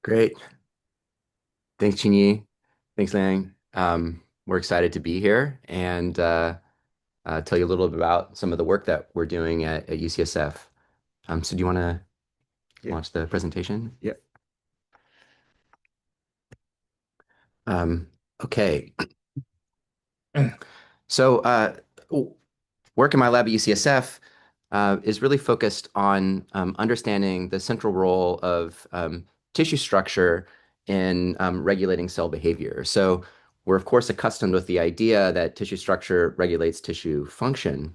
Great. Thanks, Qinyi. Thanks, Lang. We're excited to be here and tell you a little bit about some of the work that we're doing at UCSF. So do you want to Yeah, launch the presentation? yeah. Um, okay. So work in my lab at UCSF is really focused on understanding the central role of tissue structure in regulating cell behavior. So we're, of course, accustomed with the idea that tissue structure regulates tissue function.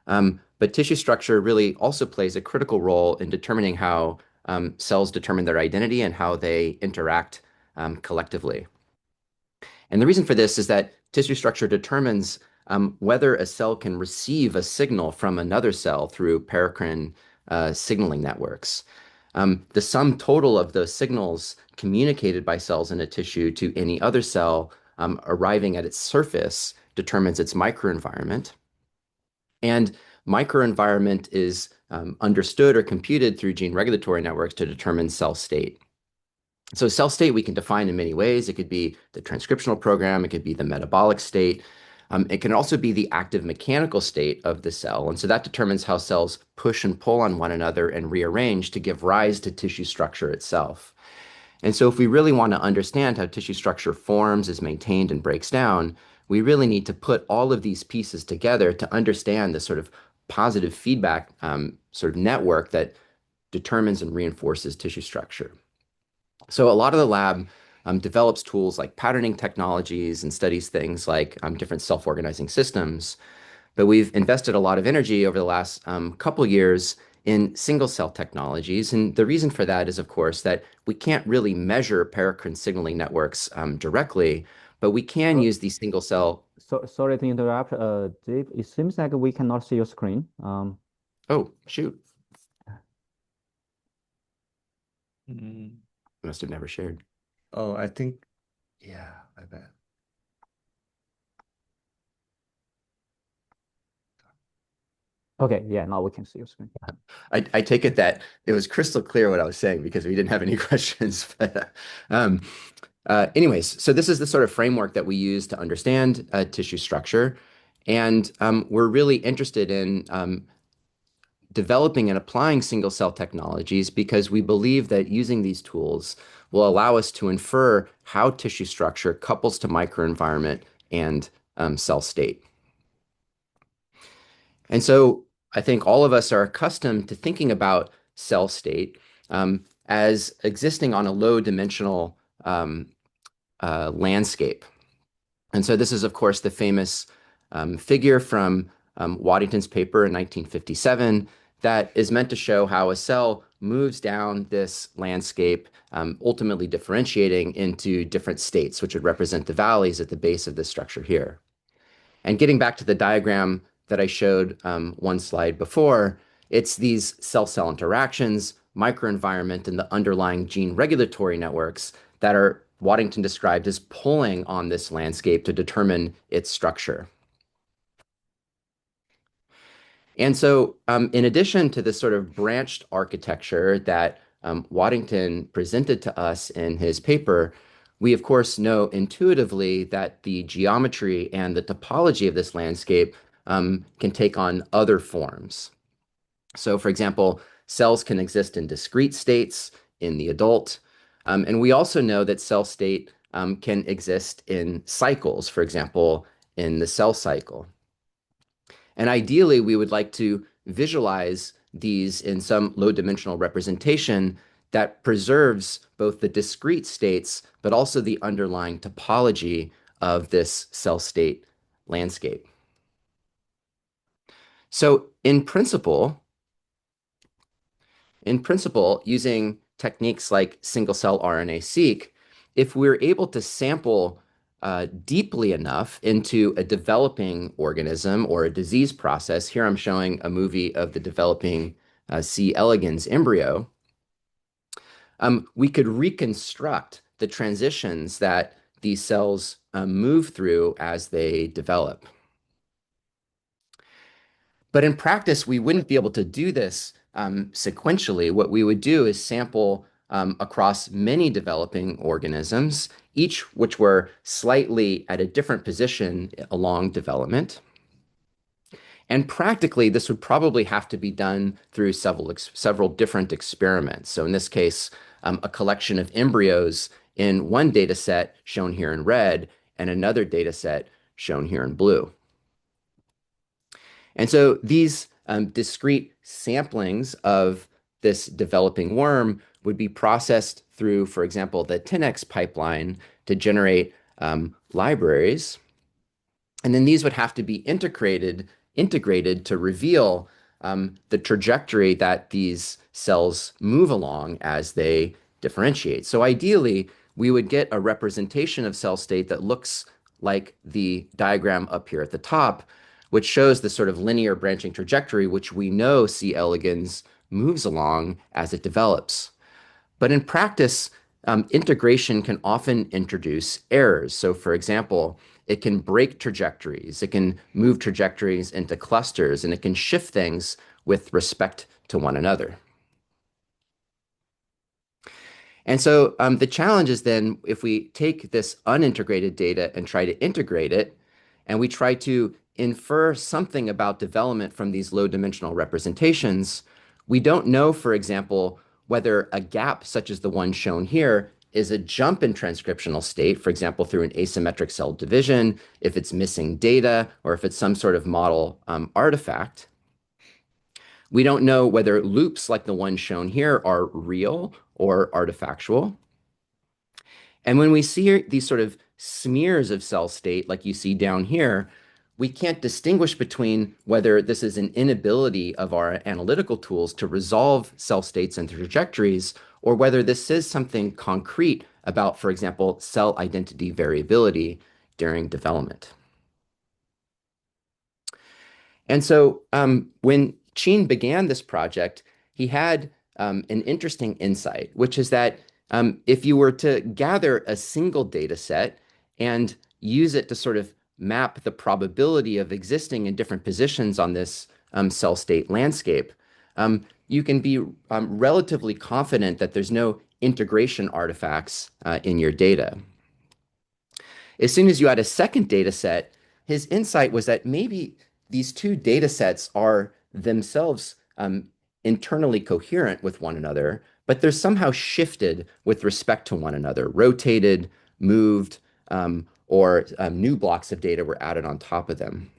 But tissue structure really also plays a critical role in determining how cells determine their identity and how they interact collectively. And the reason for this is that tissue structure determines whether a cell can receive a signal from another cell through paracrine signaling networks. The sum total of those signals communicated by cells in a tissue to any other cell arriving at its surface determines its microenvironment. And microenvironment is understood or computed through gene regulatory networks to determine cell state. So cell state we can define in many ways. It could be the transcriptional program, it could be the metabolic state. It can also be the active mechanical state of the cell. And so that determines how cells push and pull on one another and rearrange to give rise to tissue structure itself. And so if we really want to understand how tissue structure forms, is maintained, and breaks down, we really need to put all of these pieces together to understand the sort of positive feedback sort of network that determines and reinforces tissue structure. So a lot of the lab develops tools like patterning technologies and studies things like different self-organizing systems. But we've invested a lot of energy over the last couple years in single cell technologies. And the reason for that is, of course, that we can't really measure paracrine signaling networks directly, but we can So, use these single cell. sorry to interrupt, Dave. It seems like we cannot see your screen. Oh, shoot. Mm. I must have never shared. Oh, I think, yeah, I bet. Okay, yeah, now we can see your screen. I take it that it was crystal clear what I was saying because we didn't have any questions. But anyways, so this is the sort of framework that we use to understand tissue structure. And we're really interested in developing and applying single cell technologies because we believe that using these tools will allow us to infer how tissue structure couples to microenvironment and cell state. And so I think all of us are accustomed to thinking about cell state as existing on a low dimensional landscape. And so this is, of course, the famous figure from Waddington's paper in 1957 that is meant to show how a cell moves down this landscape, ultimately differentiating into different states, which would represent the valleys at the base of this structure here. And getting back to the diagram that I showed one slide before, it's these cell-cell interactions, microenvironment, and the underlying gene regulatory networks that are Waddington described as pulling on this landscape to determine its structure. And so, in addition to this sort of branched architecture that Waddington presented to us in his paper, we of course know intuitively that the geometry and the topology of this landscape can take on other forms. So, for example, cells can exist in discrete states in the adult. And we also know that cell state can exist in cycles, for example, in the cell cycle. And ideally, we would like to visualize these in some low dimensional representation that preserves both the discrete states, but also the underlying topology of this cell state landscape. So in principle, using techniques like single-cell RNA-seq, if we're able to sample deeply enough into a developing organism or a disease process, here I'm showing a movie of the developing C. elegans embryo, we could reconstruct the transitions that these cells move through as they develop. But in practice, we wouldn't be able to do this sequentially. What we would do is sample across many developing organisms, each which were slightly at a different position along development. And practically, this would probably have to be done through several different experiments. So in this case, a collection of embryos in one data set shown here in red and another data set shown here in blue. And so these discrete samplings of this developing worm would be processed through, for example, the 10x pipeline to generate libraries. And then these would have to be integrated to reveal the trajectory that these cells move along as they differentiate. So ideally, we would get a representation of cell state that looks like the diagram up here at the top, which shows the sort of linear branching trajectory, which we know C. elegans moves along as it develops. But in practice, integration can often introduce errors. So for example, it can break trajectories, it can move trajectories into clusters, and it can shift things with respect to one another. And so the challenge is then if we take this unintegrated data and try to integrate it, and we try to infer something about development from these low dimensional representations, we don't know, for example, whether a gap such as the one shown here is a jump in transcriptional state, for example, through an asymmetric cell division, if it's missing data, or if it's some sort of model artifact. We don't know whether loops like the one shown here are real or artifactual. And when we see these sort of smears of cell state, like you see down here, we can't distinguish between whether this is an inability of our analytical tools to resolve cell states and trajectories, or whether this is something concrete about, for example, cell identity variability during development. And so when Qin began this project, he had an interesting insight, which is that if you were to gather a single data set and use it to sort of map the probability of existing in different positions on this cell state landscape, you can be relatively confident that there's no integration artifacts in your data. As soon as you add a second data set, his insight was that maybe these two data sets are themselves internally coherent with one another, but they're somehow shifted with respect to one another, rotated, moved, or new blocks of data were added on top of them.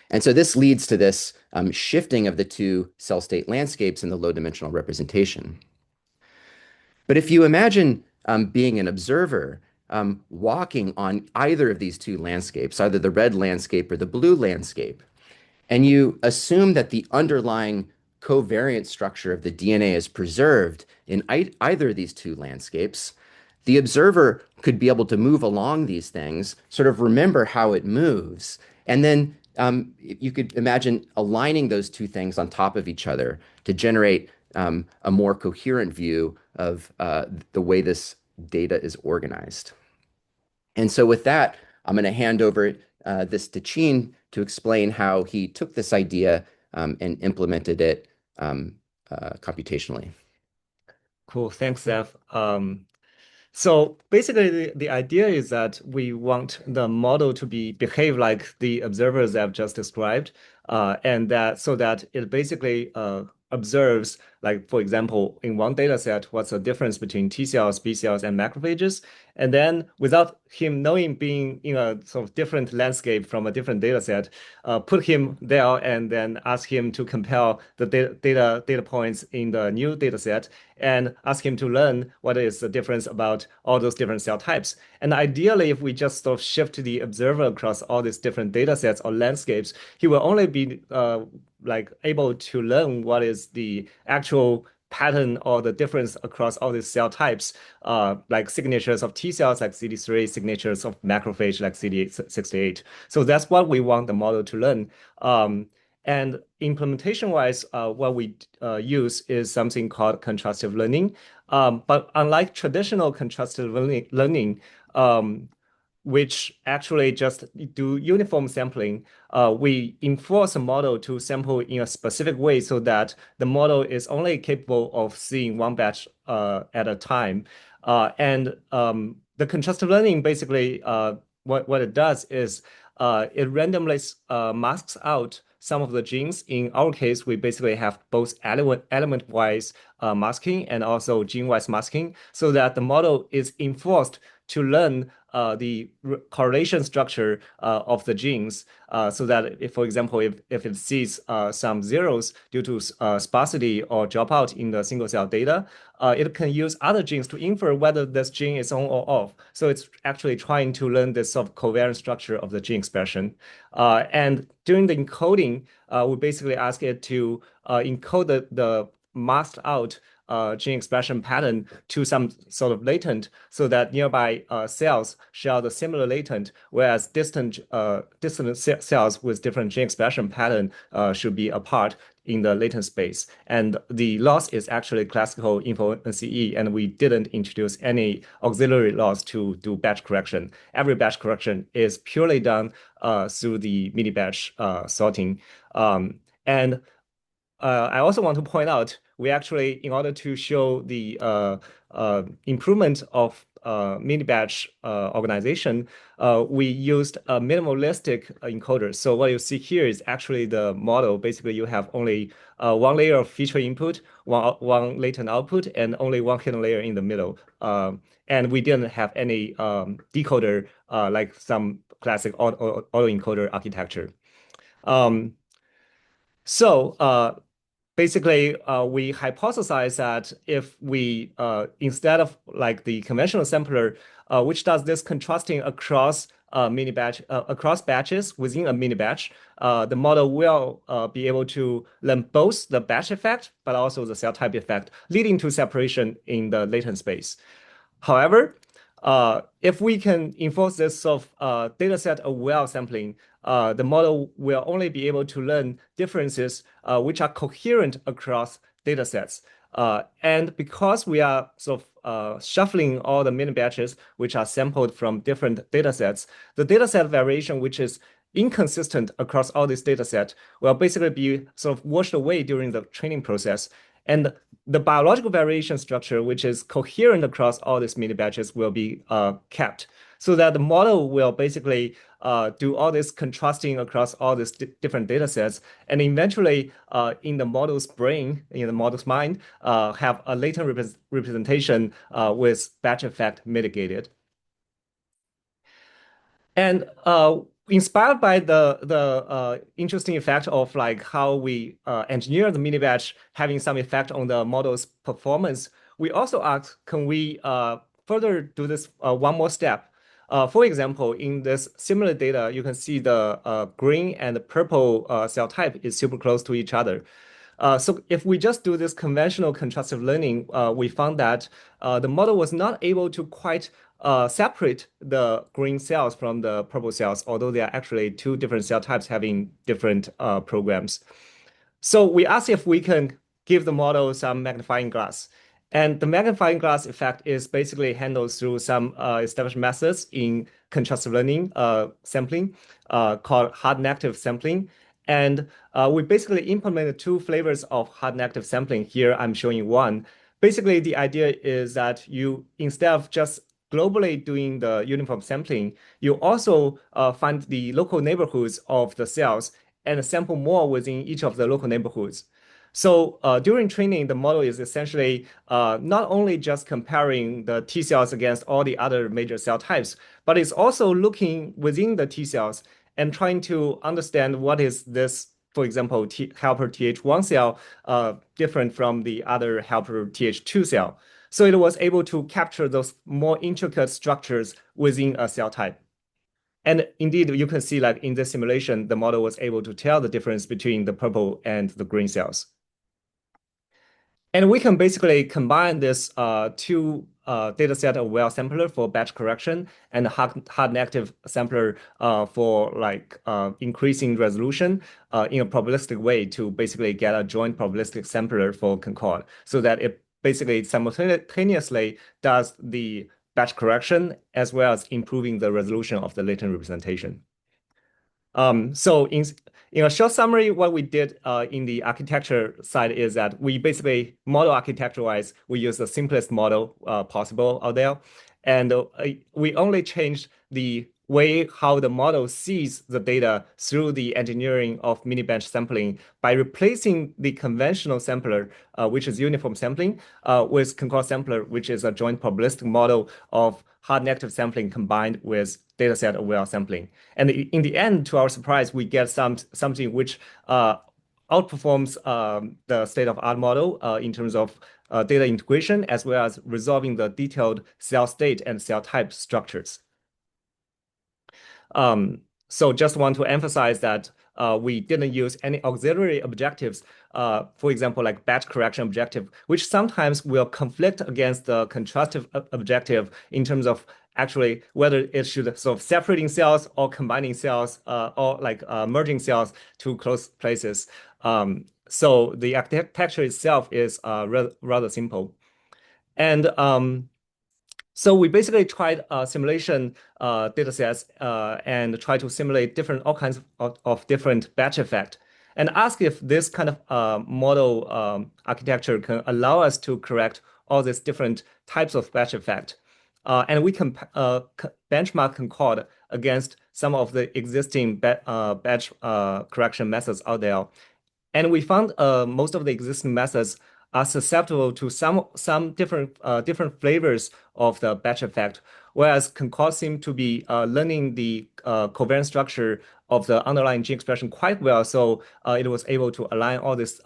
And so this leads to this shifting of the two cell state landscapes in the low dimensional representation. But if you imagine being an observer walking on either of these two landscapes, either the red landscape or the blue landscape, and you assume that the underlying covariant structure of the DNA is preserved in either of these two landscapes, the observer could be able to move along these things, sort of remember how it moves, and then you could imagine aligning those two things on top of each other to generate a more coherent view of the way this data is organized. And so with that, I'm going to hand over this to Qin to explain how he took this idea and implemented it computationally. Cool. Thanks, Zev. So basically, the idea is that we want the model to behave like the observers I've just described, and that so that it basically observes, like, for example, in one data set, what's the difference between T cells, B cells, and macrophages. And then without him knowing, being in a sort of different landscape from a different data set, put him there and then ask him to compare the data points in the new data set and ask him to learn what is the difference about all those different cell types. And ideally, if we just sort of shift the observer across all these different data sets or landscapes, he will only be like able to learn what is the actual pattern or the difference across all these cell types, like signatures of T cells like CD3, signatures of macrophage like CD68. So that's what we want the model to learn. And implementation-wise, what we use is something called contrastive learning. But unlike traditional contrastive learning, which actually just do uniform sampling. We enforce a model to sample in a specific way so that the model is only capable of seeing one batch at a time. The contrastive learning basically what it does is it randomly masks out some of the genes. In our case, we basically have both element-wise masking and also gene-wise masking, so that the model is enforced to learn the correlation structure of the genes, so that if, for example, if it sees some zeros due to sparsity or dropout in the single cell data, it can use other genes to infer whether this gene is on or off. So it's actually trying to learn this sort of coherent structure of the gene expression. And during the encoding, we basically ask it to encode the masked out gene expression pattern to some sort of latent, so that nearby cells share the similar latent, whereas distant cells with different gene expression pattern should be apart in the latent space. And the loss is actually classical info-NCE, and we didn't introduce any auxiliary loss to do batch correction. Every batch correction is purely done through the mini batch sorting. I also want to point out, we actually, in order to show the improvement of mini batch organization, we used a minimalistic encoder. So what you see here is actually the model. Basically, you have only one layer of feature input, one latent output, and only one hidden layer in the middle. And we didn't have any decoder like some classic autoencoder architecture. Basically, we hypothesize that if we, instead of like the conventional sampler, which does this contrasting across across batches within a mini batch, the model will be able to learn both the batch effect, but also the cell type effect, leading to separation in the latent space. However, if we can enforce this sort of dataset aware sampling, the model will only be able to learn differences which are coherent across datasets. And because we are sort of shuffling all the mini batches which are sampled from different datasets, the dataset variation which is inconsistent across all these datasets will basically be sort of washed away during the training process. And the biological variation structure, which is coherent across all these mini batches, will be kept, so that the model will basically do all this contrasting across all these different data sets, and eventually in the model's brain, in the model's mind, have a latent representation with batch effect mitigated. And inspired by the interesting effect of like how we engineer the mini batch having some effect on the model's performance, we also asked, can we further do this one more step? For example, in this similar data, you can see the green and the purple cell type is super close to each other. So if we just do this conventional contrastive learning, we found that the model was not able to quite separate the green cells from the purple cells, although they are actually two different cell types having different programs. So we asked if we can give the model some magnifying glass. And the magnifying glass effect is basically handled through some established methods in contrastive learning sampling called hard negative sampling. And we basically implemented two flavors of hard negative sampling. Here I'm showing you one. Basically, the idea is that you, instead of just globally doing the uniform sampling, you also find the local neighborhoods of the cells and sample more within each of the local neighborhoods. So during training, the model is essentially not only just comparing the T cells against all the other major cell types, but it's also looking within the T cells and trying to understand what is this, for example, helper Th1 cell different from the other helper Th2 cell. So it was able to capture those more intricate structures within a cell type. And indeed, you can see like in this simulation, the model was able to tell the difference between the purple and the green cells. And we can basically combine this two dataset aware sampler for batch correction and hard negative sampler for like increasing resolution in a probabilistic way to basically get a joint probabilistic sampler for CONCORD, so that it basically simultaneously does the batch correction, as well as improving the resolution of the latent representation. So in a short summary, what we did in the architecture side is that we basically model architecture-wise, we use the simplest model possible out there. And we only changed the way how the model sees the data through the engineering of mini-bench sampling by replacing the conventional sampler, which is uniform sampling, with CONCORD sampler, which is a joint probabilistic model of hard negative sampling combined with dataset aware sampling. And in the end, to our surprise, we get something which outperforms the state-of-art model in terms of data integration, as well as resolving the detailed cell state and cell type structures. So just want to emphasize that we didn't use any auxiliary objectives, for example, like batch correction objective, which sometimes will conflict against the contrastive objective in terms of actually whether it should sort of separating cells or combining cells or like merging cells to close places. So the architecture itself is rather simple. And so we basically tried simulation data sets and try to simulate all kinds of different batch effect and ask if this kind of model architecture can allow us to correct all these different types of batch effect. And we can benchmark CONCORD against some of the existing batch correction methods out there. And we found most of the existing methods are susceptible to some different flavors of the batch effect, whereas CONCORD seemed to be learning the covariant structure of the underlying gene expression quite well. So it was able to align all these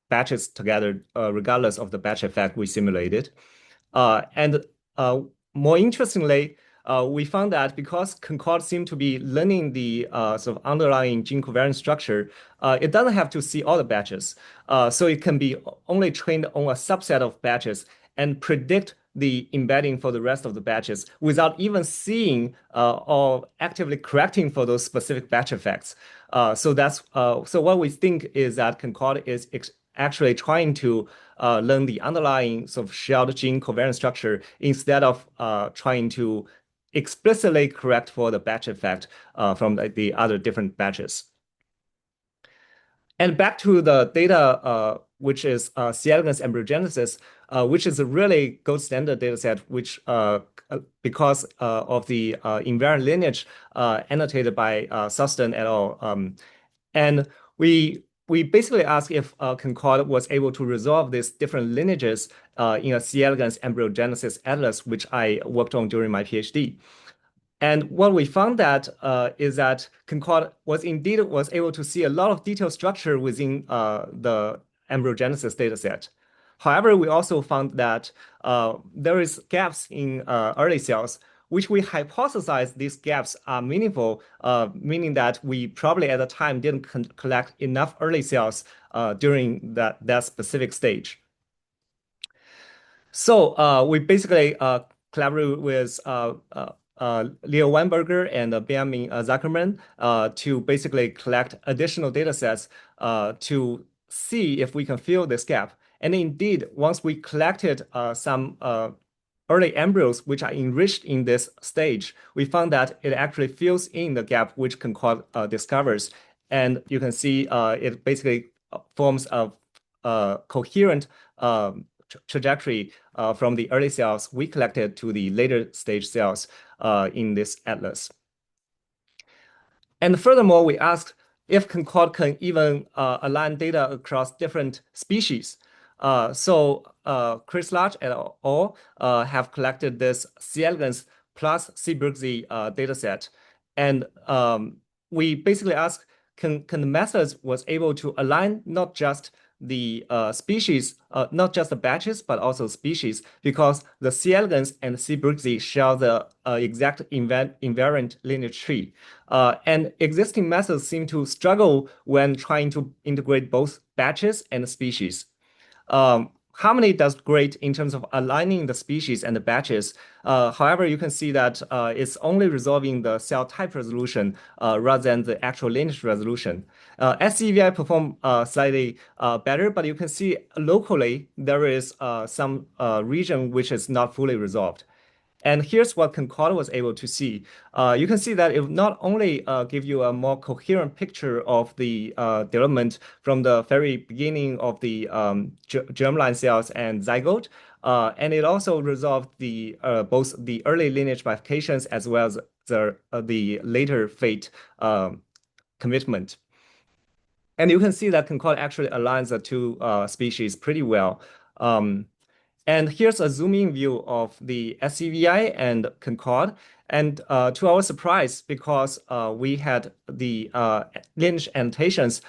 batches together, regardless of the batch effect we simulated. And more interestingly, we found that because CONCORD seemed to be learning the sort of underlying gene covariant structure, it doesn't have to see all the batches. So it can be only trained on a subset of batches and predict the embedding for the rest of the batches without even seeing or actively correcting for those specific batch effects. So what we think is that CONCORD is actually trying to learn the underlying sort of shared gene covariant structure instead of trying to explicitly correct for the batch effect from the other different batches. And back to the data, which is C. elegans embryogenesis, which is a really gold standard data set, which because of the invariant lineage annotated by Suston et al. And we basically asked if CONCORD was able to resolve these different lineages in a C. elegans embryogenesis atlas, which I worked on during my PhD. And what we found is that CONCORD was able to see a lot of detailed structure within the embryogenesis dataset. However, we also found that there is gaps in early cells, which we hypothesize these gaps are meaningful, meaning that we probably at the time didn't collect enough early cells during that specific stage. So we basically collaborated with Leo Weinberger and Benjamin Zuckerman to basically collect additional data sets to see if we can fill this gap. And indeed, once we collected some early embryos which are enriched in this stage, we found that it actually fills in the gap which CONCORD discovers. And you can see it basically forms a coherent trajectory from the early cells we collected to the later stage cells in this atlas. And furthermore, we asked if CONCORD can even align data across different species. So Chris Large et al. Have collected this C. elegans plus C. brooksii dataset. And we basically asked, can the methods was able to align not just the species, not just the batches, but also species, because the C. elegans and C. brooksii share the exact invariant lineage tree. And existing methods seem to struggle when trying to integrate both batches and species. Harmony does great in terms of aligning the species and the batches. However, you can see that it's only resolving the cell type resolution rather than the actual lineage resolution. SCVI perform slightly better, but you can see locally there is some region which is not fully resolved. And here's what CONCORD was able to see. You can see that it not only give you a more coherent picture of the development from the very beginning of the germline cells and zygote, and it also resolved the both the early lineage bifurcations as well as the later fate commitment. And you can see that CONCORD actually aligns the two species pretty well. And here's a zoom-in view of the SCVI and CONCORD. And to our surprise, because we had the lineage annotations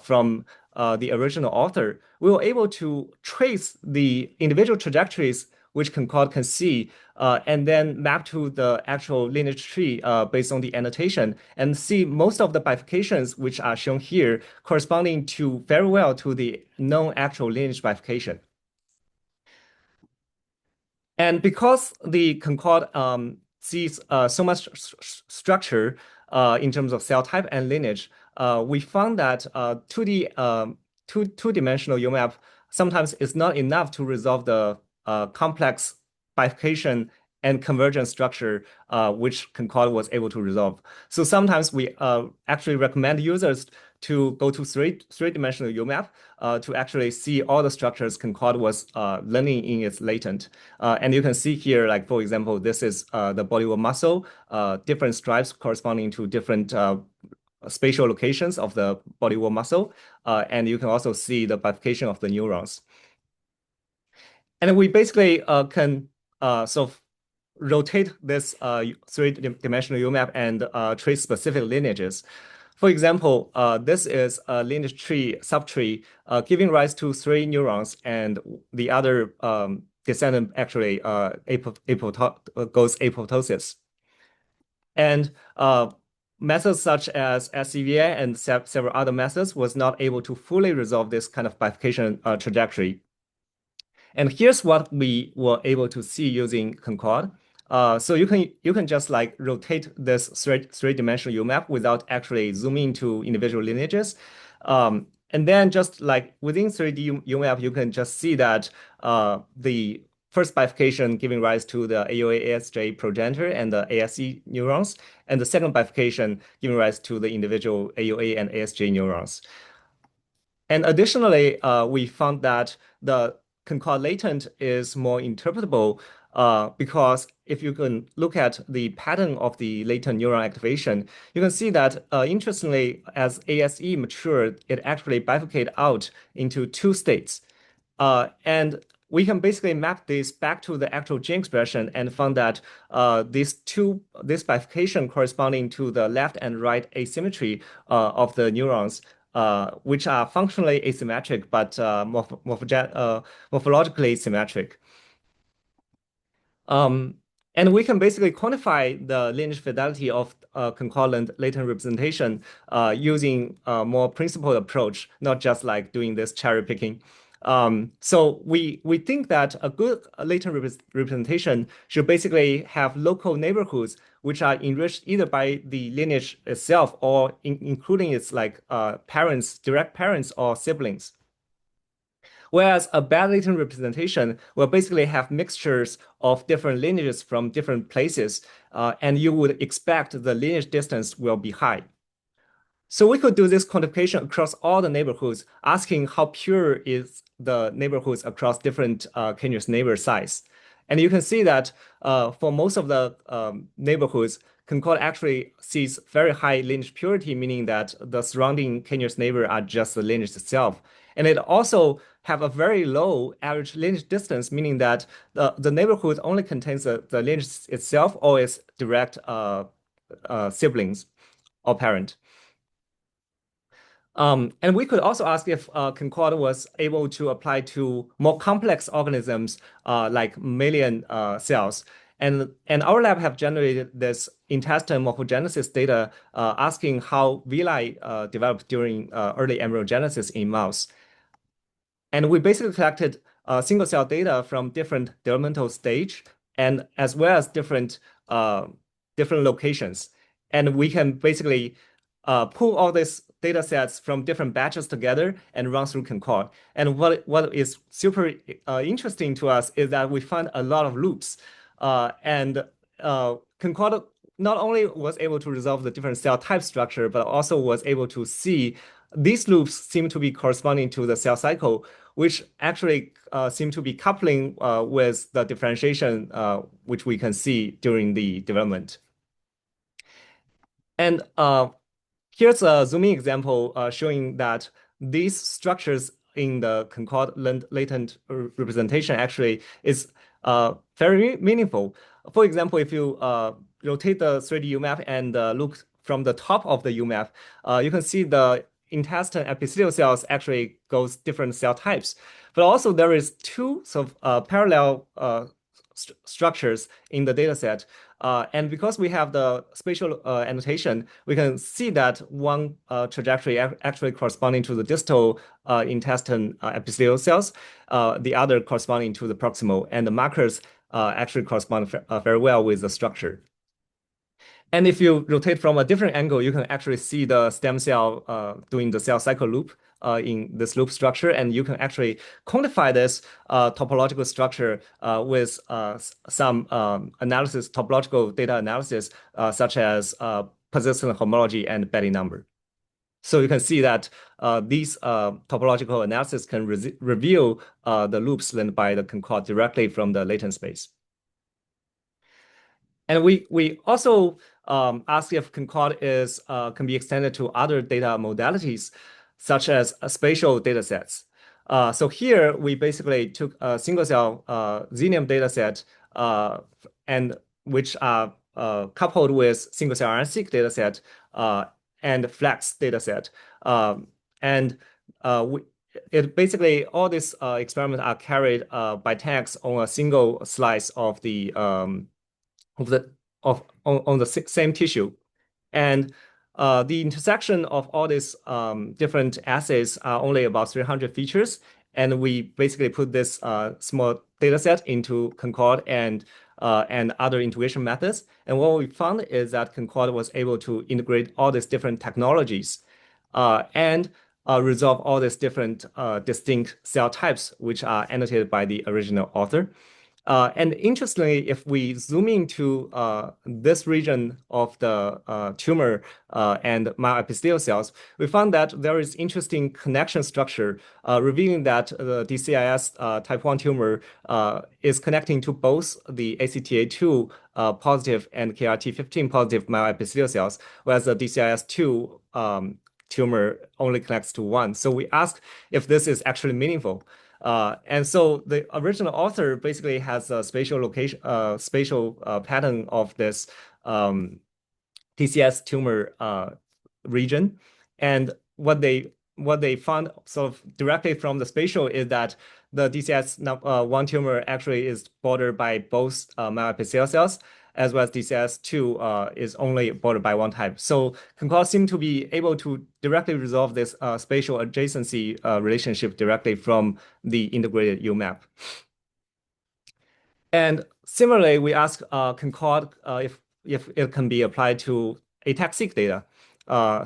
from the original author, we were able to trace the individual trajectories which CONCORD can see, and then map to the actual lineage tree based on the annotation, and see most of the bifurcations which are shown here corresponding to very well to the known actual lineage bifurcation. And because the CONCORD sees so much structure in terms of cell type and lineage, we found that 2D dimensional UMAP sometimes is not enough to resolve the complex bifurcation and convergence structure which CONCORD was able to resolve. So sometimes we actually recommend users to go to three-dimensional UMAP to actually see all the structures CONCORD was learning in its latent. And you can see here, like, for example, this is the body wall muscle, different stripes corresponding to different spatial locations of the body wall muscle. And you can also see the bifurcation of the neurons. And we basically can sort of rotate this three-dimensional UMAP and trace specific lineages. For example, this is a lineage tree, subtree, giving rise to 3 neurons, and the other descendant actually goes apoptosis. And methods such as SCVA and several other methods was not able to fully resolve this kind of bifurcation trajectory. And here's what we were able to see using CONCORD. So you can just like rotate this three-dimensional UMAP without actually zooming to individual lineages. And then just like within 3D UMAP, you can just see that the first bifurcation giving rise to the AOA ASJ progenitor and the ASC neurons, and the second bifurcation giving rise to the individual AOA and ASJ neurons. And additionally, we found that the CONCORD latent is more interpretable because if you can look at the pattern of the latent neuron activation, you can see that interestingly, as ASE matured, it actually bifurcated out into 2 states. And we can basically map this back to the actual gene expression and found that this bifurcation corresponding to the left and right asymmetry of the neurons, which are functionally asymmetric but morphologically symmetric. And we can basically quantify the lineage fidelity of concordant latent representation using a more principled approach, not just like doing this cherry picking. So we think that a good latent representation should basically have local neighborhoods which are enriched either by the lineage itself or including its like parents, direct parents or siblings. Whereas a bad latent representation will basically have mixtures of different lineages from different places, and you would expect the lineage distance will be high. So we could do this quantification across all the neighborhoods, asking how pure is the neighborhoods across different continuous neighbor size. And you can see that for most of the neighborhoods, CONCORD actually sees very high lineage purity, meaning that the surrounding continuous neighbor are just the lineage itself. And it also have a very low average lineage distance, meaning that the neighborhood only contains the lineage itself or its direct siblings or parent. And we could also ask if CONCORD was able to apply to more complex organisms like mammalian cells. And our lab have generated this intestine morphogenesis data asking how villi developed during early embryogenesis in mouse. And we basically collected single cell data from different developmental stage and as well as different locations. And we can basically pull all these data sets from different batches together and run through CONCORD. And what is super interesting to us is that we find a lot of loops. And CONCORD not only was able to resolve the different cell type structure, but also was able to see these loops seem to be corresponding to the cell cycle, which actually seem to be coupling with the differentiation which we can see during the development. And here's a zooming example showing that these structures in the CONCORD latent representation actually is very meaningful. For example, if you rotate the 3D UMAP and look from the top of the UMAP, you can see the intestine epithelial cells actually goes different cell types. But also there is two sort of parallel structures in the dataset. And because we have the spatial annotation, we can see that one trajectory actually corresponding to the distal intestine epithelial cells, the other corresponding to the proximal, and the markers actually correspond very well with the structure. And if you rotate from a different angle, you can actually see the stem cell doing the cell cycle loop in this loop structure, and you can actually quantify this topological structure with some analysis, topological data analysis, such as persistent homology and Betty number. So you can see that these topological analysis can reveal the loops learned by the CONCORD directly from the latent space. And we also ask if CONCORD can be extended to other data modalities, such as spatial datasets. So here we basically took a single cell xenium dataset and which are coupled with single cell RNA-seq dataset and flex dataset. It basically all these experiments are carried by tags on a single slice of the on the same tissue, and the intersection of all these different assays are only about 300 features, and we basically put this small data set into CONCORD and other integration methods. And what we found is that CONCORD was able to integrate all these different technologies and resolve all these different distinct cell types, which are annotated by the original author. And interestingly, if we zoom into this region of the tumor and myoepithelial cells, we found that there is interesting connection structure revealing that the DCIS type 1 tumor is connecting to both the ACTA2 positive and KRT15 positive myoepithelial cells, whereas the DCIS2 tumor only connects to one. So we asked if this is actually meaningful. And so the original author basically has a spatial location, spatial pattern of this DCS tumor region. And what they found sort of directly from the spatial is that the DCS1 tumor actually is bordered by both myoepithelial cells, as well as DCS2 is only bordered by one type. So CONCORD seemed to be able to directly resolve this spatial adjacency relationship directly from the integrated UMAP. And similarly, we asked CONCORD if it can be applied to ATAC-seq data.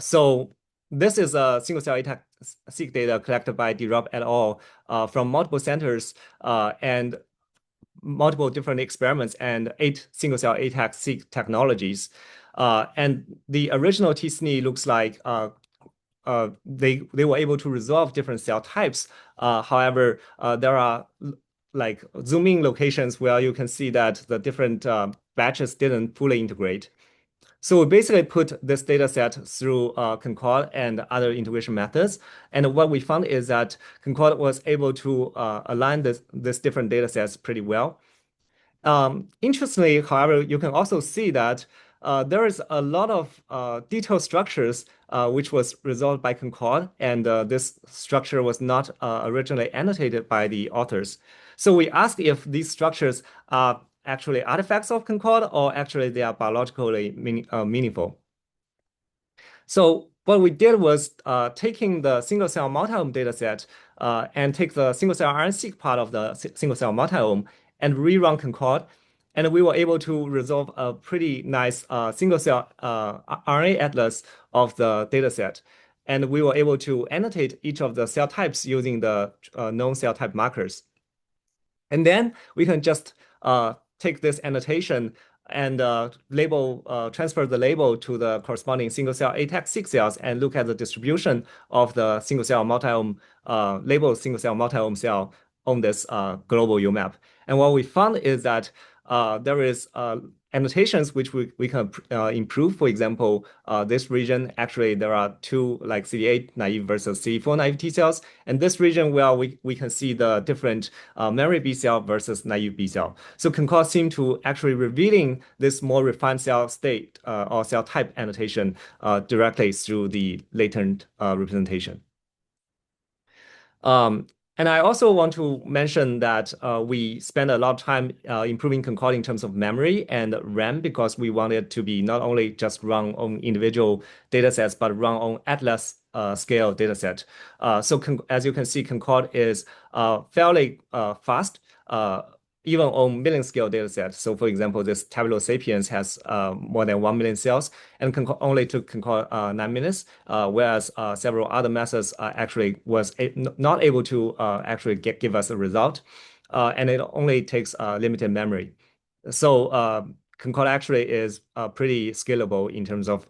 So this is a single-cell ATAC-seq data collected by Rob et al. From multiple centers and multiple different experiments and 8 single-cell ATAC-seq technologies. And the original t-SNE looks like they were able to resolve different cell types. However, there are like zooming locations where you can see that the different batches didn't fully integrate. So we basically put this data set through CONCORD and other integration methods. And what we found is that CONCORD was able to align this different data sets pretty well. Interestingly, however, you can also see that there is a lot of detailed structures which was resolved by CONCORD, and this structure was not originally annotated by the authors. So we asked if these structures are actually artifacts of CONCORD or actually they are biologically meaningful. So what we did was taking the single-cell multiome dataset and take the single-cell RNA-seq part of the single-cell multiome and rerun CONCORD, and we were able to resolve a pretty nice single-cell RNA atlas of the dataset. And we were able to annotate each of the cell types using the known cell type markers. And then we can just take this annotation and transfer the label to the corresponding single cell ATAC-seq cells and look at the distribution of the single cell multi-ohm labeled single cell multi-ohm cell on this global UMAP. And what we found is that there is annotations which we can improve. For example, this region, actually, there are two like CD8 naive versus CD4 naive T cells. And this region where we can see the different memory B cell versus naive B cell. So CONCORD seem to actually revealing this more refined cell state or cell type annotation directly through the latent representation. And I also want to mention that we spend a lot of time improving CONCORD in terms of memory and RAM because we want it to be not only just run on individual datasets, but run on Atlas scale dataset. So as you can see, CONCORD is fairly fast, even on million scale datasets. So for example, this Tabula sapiens has more than 1 million cells and only took CONCORD 9 minutes, whereas several other methods actually was not able to actually give us a result. And it only takes limited memory. So CONCORD actually is pretty scalable in terms of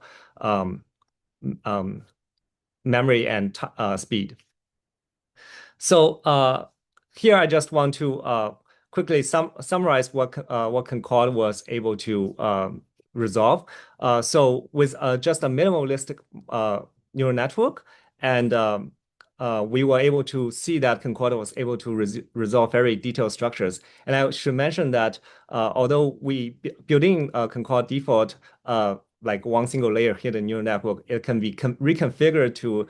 memory and speed. So here I just want to quickly summarize what CONCORD was able to resolve. So with just a minimalistic neural network, and we were able to see that CONCORD was able to resolve very detailed structures. And I should mention that although we built in CONCORD default like one single layer hidden neural network, it can be reconfigured to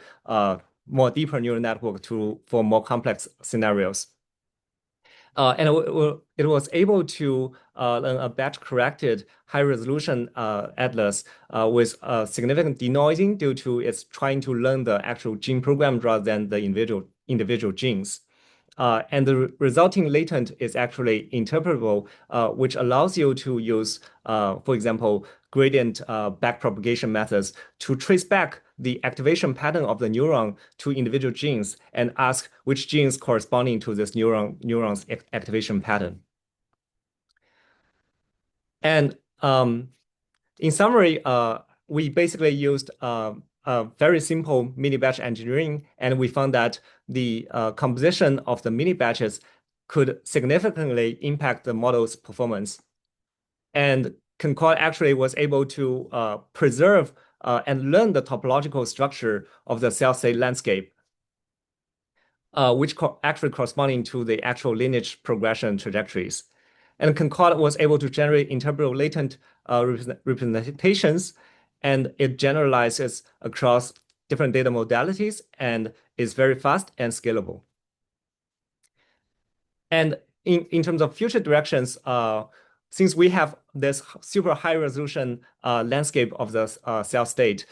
more deeper neural network for more complex scenarios. And it was able to learn a batch-corrected high-resolution atlas with significant denoising due to its trying to learn the actual gene program rather than the individual genes. And the resulting latent is actually interpretable, which allows you to use, for example, gradient backpropagation methods to trace back the activation pattern of the neuron to individual genes and ask which genes corresponding to this neuron's activation pattern. And in summary, we basically used a very simple mini batch engineering, and we found that the composition of the mini batches could significantly impact the model's performance. And CONCORD actually was able to preserve and learn the topological structure of the cell state landscape, which actually corresponding to the actual lineage progression trajectories. And CONCORD was able to generate interpretable latent representations, and it generalizes across different data modalities and is very fast and scalable. And in terms of future directions, since we have this super high resolution landscape of the cell state,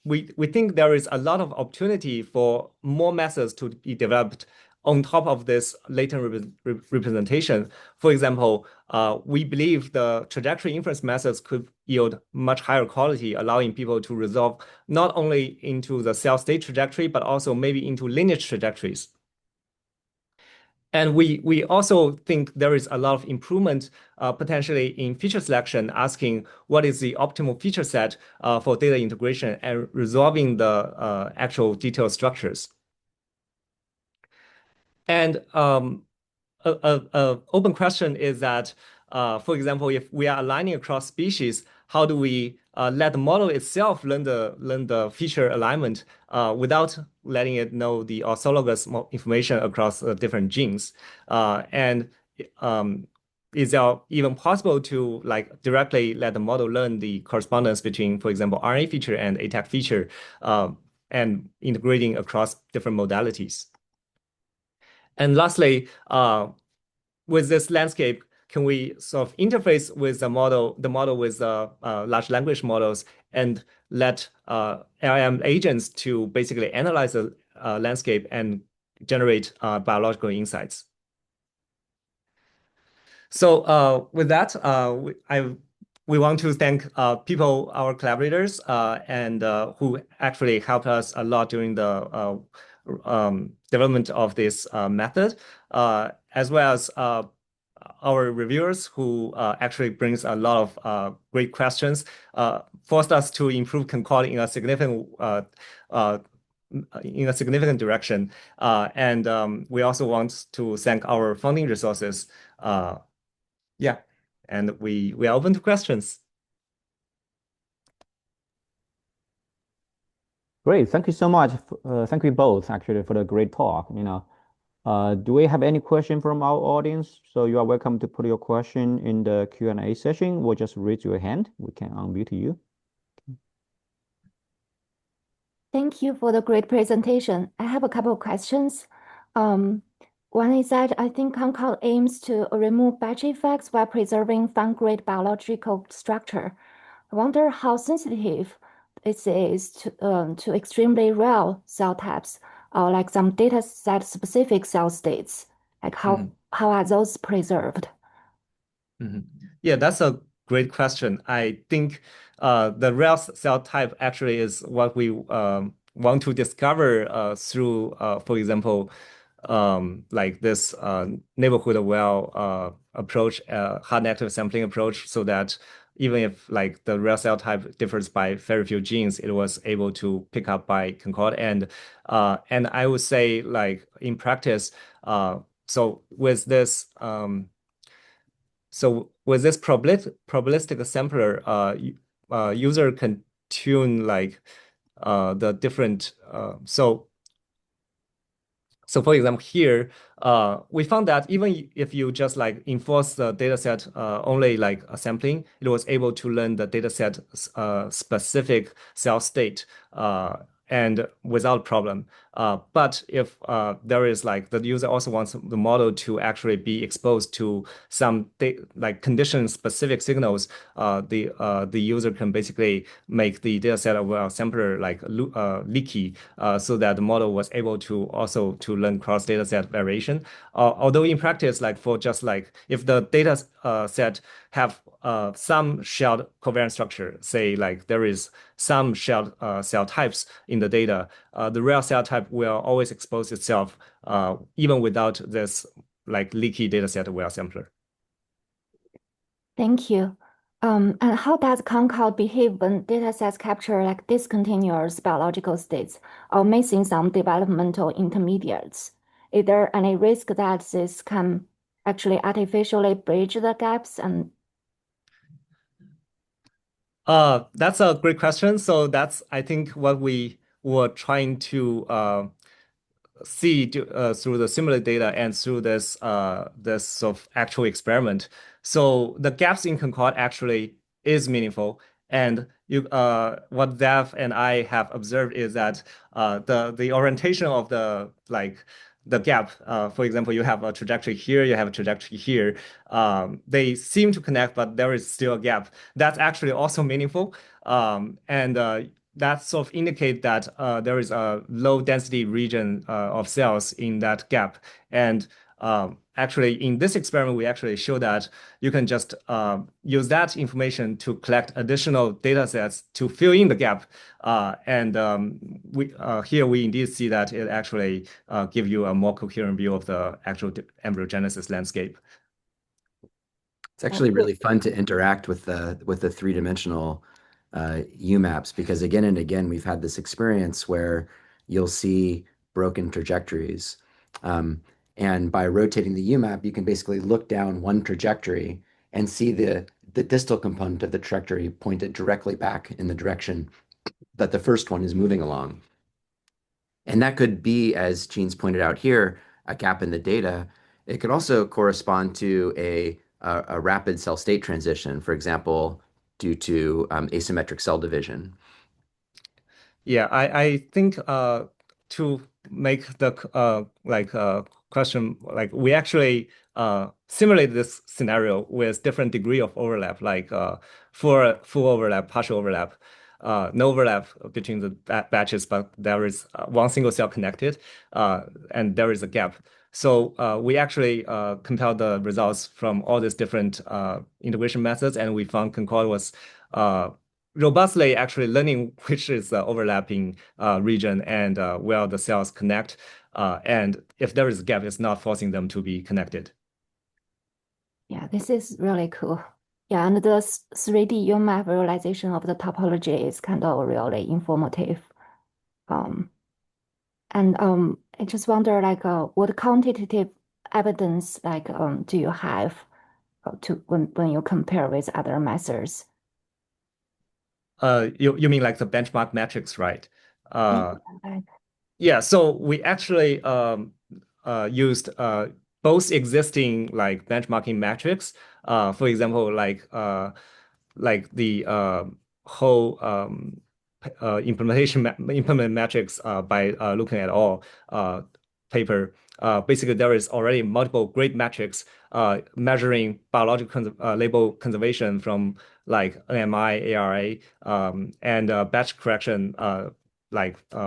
we think there is a lot of opportunity for more methods to be developed on top of this latent representation. For example, we believe the trajectory inference methods could yield much higher quality, allowing people to resolve not only into the cell state trajectory, but also maybe into lineage trajectories. And we also think there is a lot of improvement potentially in feature selection, asking what is the optimal feature set for data integration and resolving the actual detailed structures. And an open question is that, for example, if we are aligning across species, how do we let the model itself learn the feature alignment without letting it know the orthologous information across different genes? And is there even possible to like directly let the model learn the correspondence between, for example, RNA feature and ATAC feature and integrating across different modalities? And lastly, with this landscape, can we sort of interface with the model with large language models and let LLM agents to basically analyze the landscape and generate biological insights? So with that, we want to thank people, our collaborators, and who actually helped us a lot during the development of this method, as well as our reviewers who actually brings a lot of great questions, forced us to improve CONCORD uh, in a significant direction. And we also want to thank our funding resources. Yeah, and we are open to questions. Great. Thank you so much. Thank you both actually for the great talk. Do we have any question from our audience? So you are welcome to put your question in the Q&A session or just raise your hand. We can unmute you. Thank you for the great presentation. I have a couple of questions. One is that I think CONCORD aims to remove batch effects while preserving fine-grained biological structure. I wonder how sensitive it is to extremely rare cell types or like some dataset-specific cell states. Like how are those preserved? Yeah, that's a great question. I think the rare cell type actually is what we want to discover through, for example, like this neighborhood well approach, hard negative sampling approach, so that even if like the rare cell type differs by very few genes, it was able to pick up by CONCORD. And I would say like in practice, so with this probabilistic sampler, user can tune like the different so for example, here, we found that even if you just like enforce the dataset only like a sampling, it was able to learn the dataset specific cell state and without problem. But if there is like the user also wants the model to actually be exposed to some like condition specific signals, the user can basically make the dataset of a sampler like leaky, so that the model was able to also to learn cross dataset variation. Although in practice, like for just like if the data set have some shared covariant structure, say like there is some shared cell types in the data, the rare cell type will always expose itself even without this like leaky dataset aware sampler. Thank you. And how does CONCORD behave when datasets capture like discontinuous biological states or missing some developmental intermediates? Is there any risk that this can actually artificially bridge the gaps? And that's a great question. So that's I think what we were trying to see through the simulated data and through this sort of actual experiment. So the gaps in CONCORD actually is meaningful. And what Zev and I have observed is that the orientation of the gap, for example, you have a trajectory here, you have a trajectory here. They seem to connect, but there is still a gap. That's actually also meaningful. And that sort of indicate that there is a low density region of cells in that gap. And actually, in this experiment, we actually show that you can just use that information to collect additional data sets to fill in the gap. Here we indeed see that it actually give you a more coherent view of the actual embryogenesis landscape. It's actually really fun to interact with the three-dimensional UMaps, because again and again we've had this experience where you'll see broken trajectories. And by rotating the UMap, you can basically look down one trajectory and see the distal component of the trajectory pointed directly back in the direction that the first one is moving along. And that could be, as Qian's pointed out here, a gap in the data. It could also correspond to a rapid cell state transition, for example, due to asymmetric cell division. Yeah, I think to make the question, like we actually simulate this scenario with different degree of overlap, like for full overlap, partial overlap, no overlap between the batches, but there is one single cell connected, and there is a gap. So we actually compiled the results from all these different integration methods, and we found CONCORD was robustly actually learning which is the overlapping region and where the cells connect. And if there is a gap, it's not forcing them to be connected. Yeah, this is really cool. Yeah, and the 3D UMAP visualization of the topology is kind of really informative. Um, and I just wonder, like, what quantitative evidence, like, do you have to when you compare with other methods? You mean like the benchmark metrics, right? Yeah, Uh, like, yeah, so we actually used both existing like benchmarking metrics. For example, like the whole implement metrics by looking at all paper. Basically, there is already multiple great metrics measuring biological label conservation from like NMI, ARA, and batch correction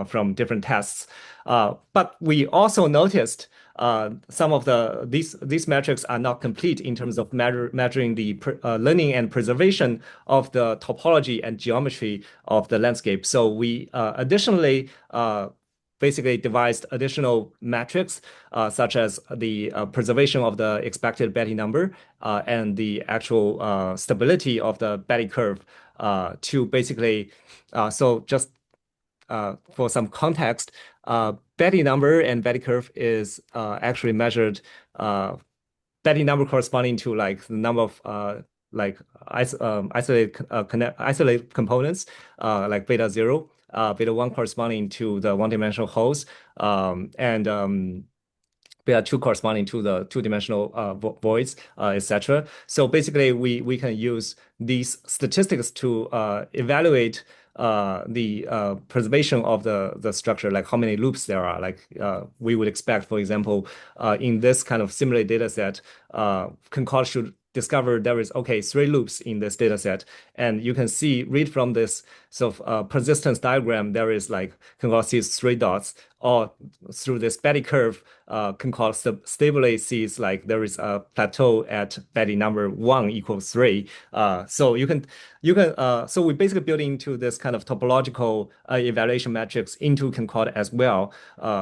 from different tests. But we also noticed some of these metrics are not complete in terms of measuring the learning and preservation of the topology and geometry of the landscape. So we additionally basically devised additional metrics such as the preservation of the expected Betti number and the actual stability of the Betti curve to basically so just for some context, Betti number and Betti curve is actually measured Betti number corresponding to like the number of like isolated components like beta 0, beta 1 corresponding to the one-dimensional holes, and beta 2 corresponding to the two-dimensional voids, etc. So basically, we can use these statistics to evaluate the preservation of the structure, like how many loops there are. Like we would expect, for example, in this kind of simulated data set, Concord should discover there is, okay, 3 loops in this data set. And you can see, read from this sort of persistence diagram, there is like Concord sees 3 dots, or through this Betti curve, Concord stably sees like there is a plateau at Betti number 1 equals 3. So so we basically build into this kind of topological evaluation metrics into Concord as well,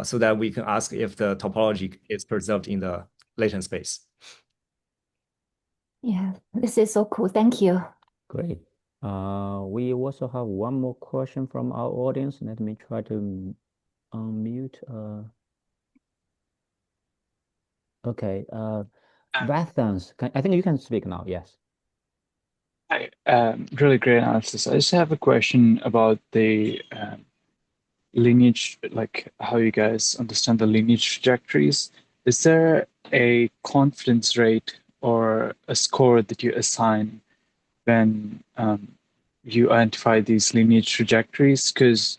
so that we can ask if the topology is preserved in the latent space. yeah, this is so cool. Thank you. Great. We also have one more question from our audience. Let me try to unmute. Okay. Vathans, I think you can speak now. Yes. Hi, really great analysis. I just have a question about the lineage, like how you guys understand the lineage trajectories. Is there a confidence rate or a score that you assign when you identify these lineage trajectories? Because,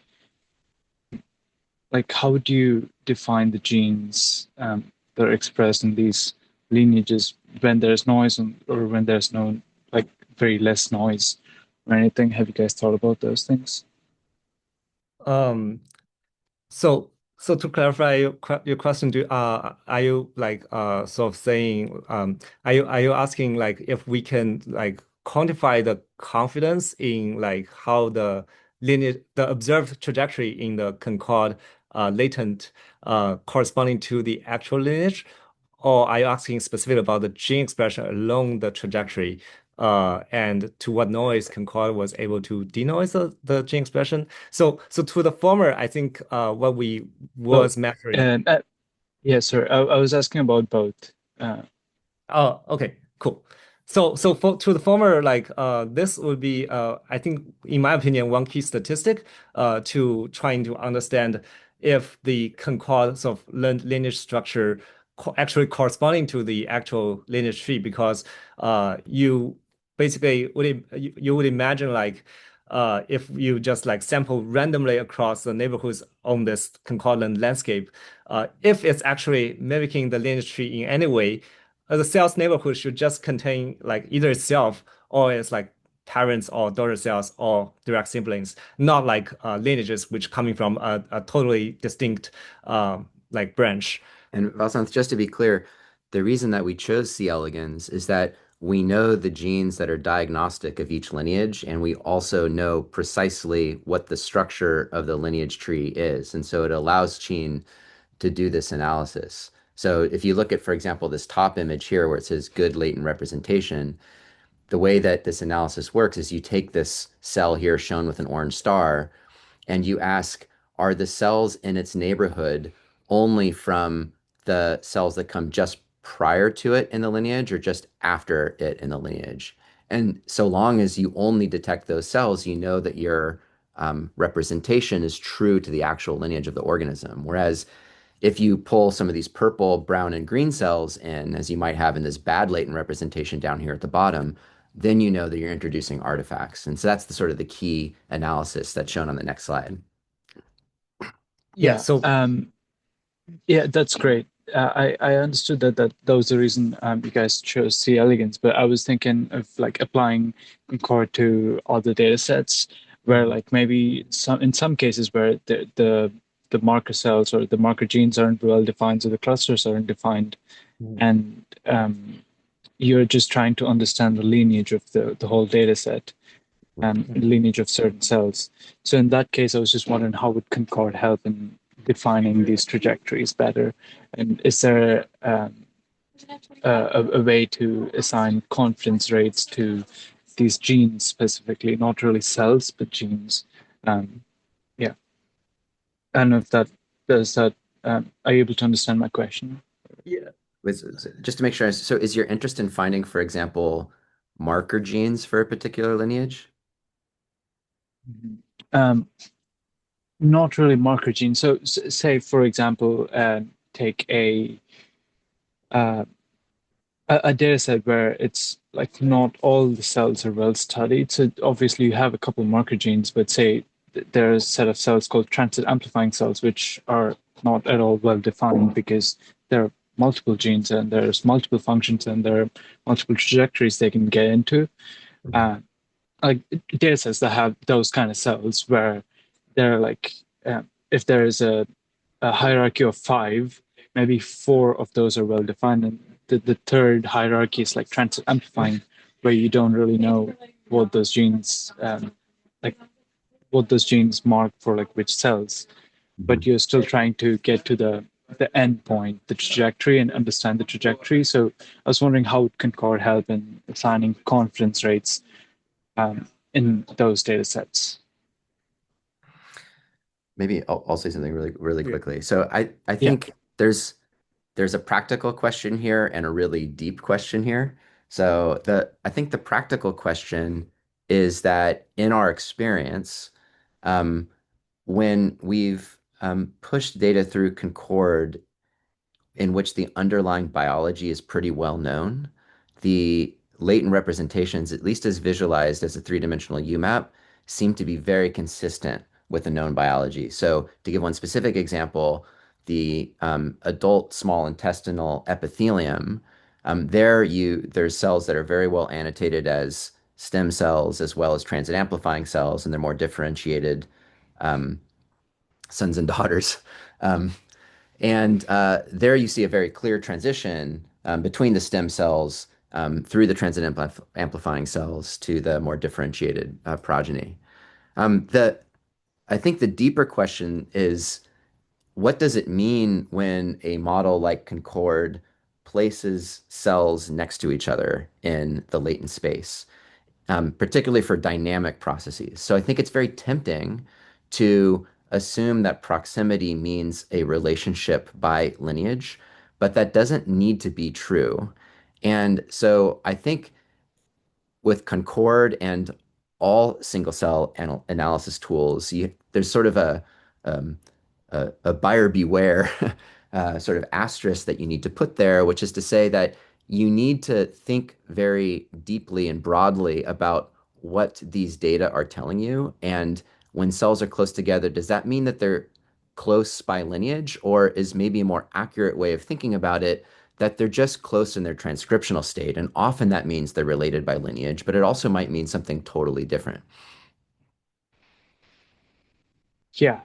like, how do you define the genes that are expressed in these lineages when there's noise or when there's no, like, very less noise or anything? Have you guys thought about those things? Um, so to clarify your question, are you like sort of saying are you asking like if we can like quantify the confidence in like how the observed trajectory in the Concord latent corresponding to the actual lineage, or are you asking specifically about the gene expression along the trajectory? And to what noise Concord was able to denoise the gene expression. So to the former, I think what we Oh, was measuring. and yeah, sir. I was asking about both. Oh, okay, cool. So for to the former, like this would be I think in my opinion one key statistic to trying to understand if the Concord sort of lineage structure actually corresponding to the actual lineage tree, because you basically you would imagine like if you just like sample randomly across the neighborhoods on this concordant landscape, if it's actually mimicking the lineage tree in any way, the cells neighborhood should just contain like either itself or it's like parents or daughter cells or direct siblings, not like lineages which coming from a totally distinct like branch. And Vasant, just to be clear, the reason that we chose C. elegans is that we know the genes that are diagnostic of each lineage, and we also know precisely what the structure of the lineage tree is. And so it allows Qin to do this analysis. So if you look at, for example, this top image here where it says good latent representation, the way that this analysis works is you take this cell here shown with an orange star and you ask, are the cells in its neighborhood only from the cells that come just prior to it in the lineage or just after it in the lineage? And so long as you only detect those cells, you know that your representation is true to the actual lineage of the organism. Whereas if you pull some of these purple, brown, and green cells in, as you might have in this bad latent representation down here at the bottom, then you know that you're introducing artifacts. And so that's the sort of the key analysis that's shown on the next slide. Yeah. So yeah, that's great. I understood that that was the reason you guys chose C. elegans, but I was thinking of like applying Concord to other data sets where like maybe in some cases where the marker cells or the marker genes aren't well defined, so the clusters aren't defined, and you're just trying to understand the lineage of the whole data set and lineage of certain cells. So in that case, I was just wondering how would Concord help in defining these trajectories better? And is there a way to assign confidence rates to these genes specifically, not really cells, but genes? Yeah. I don't know if that does that. Are you able to understand my question? yeah. Just to make sure, so is your interest in finding, for example, marker genes for a particular lineage? Not really marker genes. So say, for example, take a data set where it's like not all the cells are well studied. So obviously you have a couple marker genes, but say there's a set of cells called transit amplifying cells, which are not at all well defined because there are multiple genes and there's multiple functions and there are multiple trajectories they can get into. Like data sets that have those kind of cells where they're like, if there is a hierarchy of 5, maybe 4 of those are well defined, and the third hierarchy is like transit amplifying, where you don't really know what those genes like what those genes mark for like which cells, but you're still trying to get to the end point, the trajectory, and understand the trajectory. So I was wondering how would Concord help in assigning confidence rates in those data sets? Maybe I'll say something really Yeah. quickly. So I think there's a practical question here and a really deep question here. So I think the practical question is that in our experience, when we've pushed data through Concord in which the underlying biology is pretty well known, the latent representations, at least as visualized as a three-dimensional UMAP, seem to be very consistent with the known biology. So to give one specific example, the adult small intestinal epithelium, there's cells that are very well annotated as stem cells as well as transit amplifying cells, and they're more differentiated sons and daughters. And there you see a very clear transition between the stem cells through the transit amplifying cells to the more differentiated progeny. I think the deeper question is, what does it mean when a model like Concord places cells next to each other in the latent space, particularly for dynamic processes? So I think it's very tempting to assume that proximity means a relationship by lineage, but that doesn't need to be true. And so I think with Concord and all single cell analysis tools, there's sort of um, a buyer beware sort of asterisk that you need to put there, which is to say that you need to think very deeply and broadly about what these data are telling you. And when cells are close together, does that mean that they're close by lineage, or is maybe a more accurate way of thinking about it that they're just close in their transcriptional state? And often that means they're related by lineage, but it also might mean something totally different. Yeah.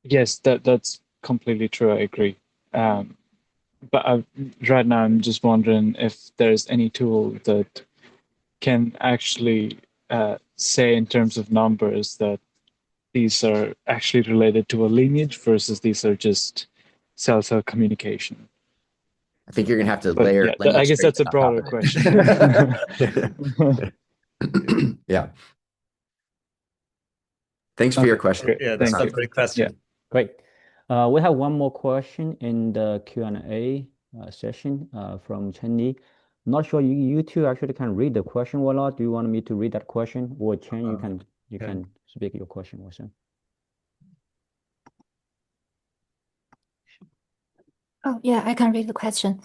Yes, that's completely true. I agree. But right now, I'm just wondering if there's any tool that can actually say in terms of numbers that these are actually related to a lineage versus these are just cell-cell communication. I think you're gonna have to But layer yeah, I lineage guess that's scraping a on top broader of question. it. Yeah. Thanks for your Okay, question. great. Yeah, that's Thank a you. great Yeah. question. Great. We have one more question in the Q&A session from Qianyi. Not sure you two actually can read the question or not. Do you want me to read that question, or Chen, you Yeah. can speak your question also. Oh, yeah, I can read the question.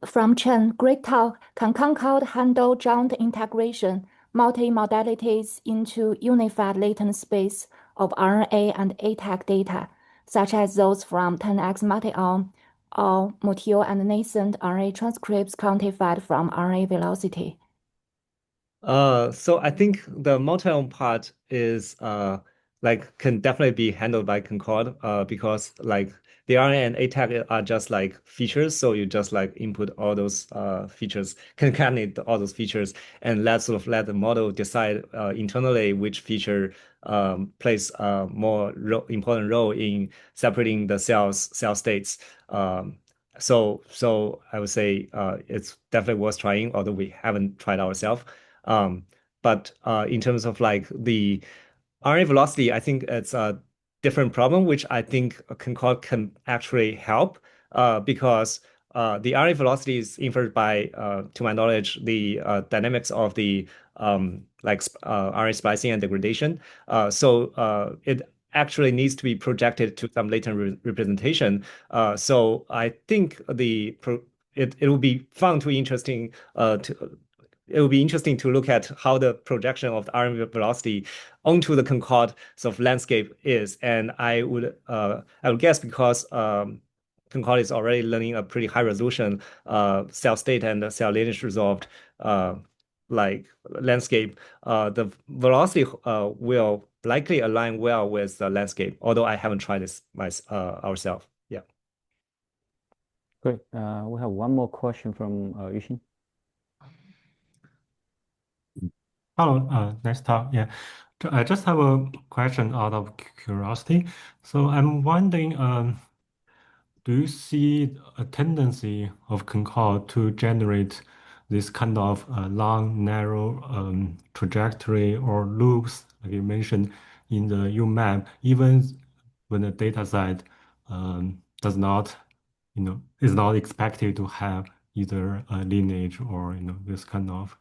From Chen, great talk. Can CONCORD handle joint integration, multi-modalities into unified latent space of RNA and ATAC data, such as those from 10x multi-ohm or motile and nascent RNA transcripts quantified from RNA velocity? So I think the multi-ohm part is like can definitely be handled by Concord because like the RNA and ATAC are just like features, so you just like input all those features, concatenate all those features, and let the model decide internally which feature plays a more important role in separating the cell states. So I would say it's definitely worth trying, although we haven't tried ourselves. Um, but in terms of like the RNA velocity, I think it's a different problem, which I think Concord can actually help because the RNA velocity is inferred by, to my knowledge, the dynamics of the RNA splicing and degradation. So it actually needs to be projected to some latent representation. So I think it will be fun to interesting to it will be interesting to look at how the projection of the RNA velocity onto the Concord sort of landscape is. And I would guess because Concord is already learning a pretty high resolution cell state and cell lineage resolved like landscape, the velocity will likely align well with the landscape, although I haven't tried this ourselves. Yeah. Great. We have one more question from Yuxin. Hello, nice talk. Yeah, I just have a question out of curiosity. So I'm wondering, do you see a tendency of Concord to generate this kind of long, narrow trajectory or loops, like you mentioned in the UMAP, even when the data set does not, is not expected to have either a lineage or, this kind of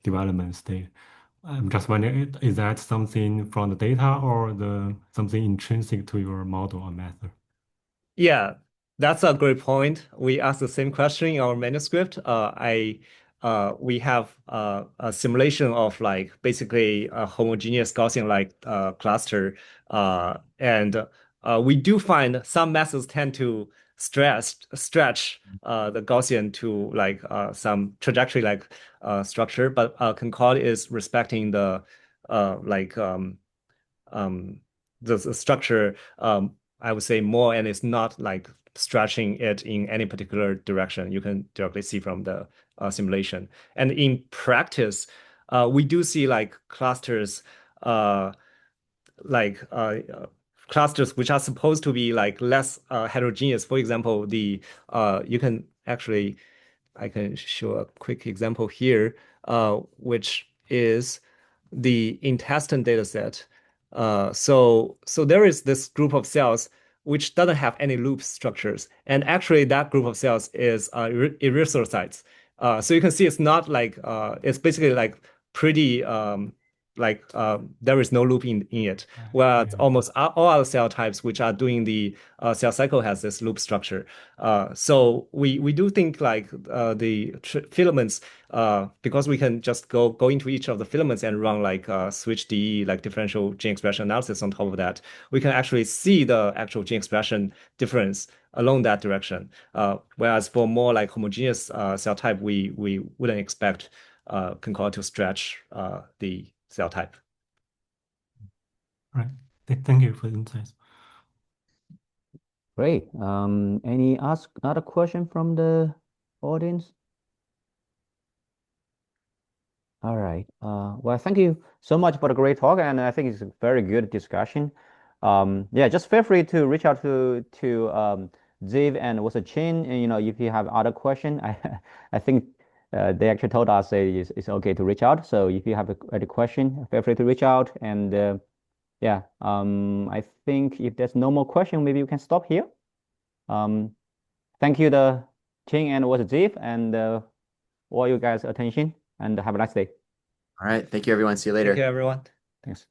development state? I'm just wondering, is that something from the data or something intrinsic to your model or method? Yeah, that's a great point. We asked the same question in our manuscript. We have a simulation of like basically a homogeneous Gaussian like cluster, and we do find some methods tend to stretch the Gaussian to like some trajectory like structure, but Concord is respecting the like the structure. I would say more, and it's not like stretching it in any particular direction. You can directly see from the simulation. And in practice, we do see like like clusters which are supposed to be like less heterogeneous. For example, you can actually, I can show a quick example here, which is the intestine data set. So there is this group of cells which doesn't have any loop structures. And actually that group of cells is erythrocytes. So you can see it's not like, it's basically like pretty, there is no loop in it. Whereas almost all other cell types which are doing the cell cycle has this loop structure. So we do think like the filaments, because we can just go into each of the filaments and run like switch DE, like differential gene expression analysis on top of that, we can actually see the actual gene expression difference along that direction. Whereas for more like homogeneous cell type, we wouldn't expect Concord to stretch the cell type. Right. Thank you for the insights. Great. Any other question from the audience? All right. Well, thank you so much for the great talk, and I think it's a very good discussion. Yeah, just feel free to reach out to Zev and what's Qin, and if you have other question, I think they actually told us it's okay to reach out. So if you have any question, feel free to reach out. And yeah, I think if there's no more question, maybe you can stop here. Thank you, the Qin and what's Zev, and all you guys' attention, and have a nice day. All right. Thank you, everyone. See you later. Thank you, everyone. Thanks.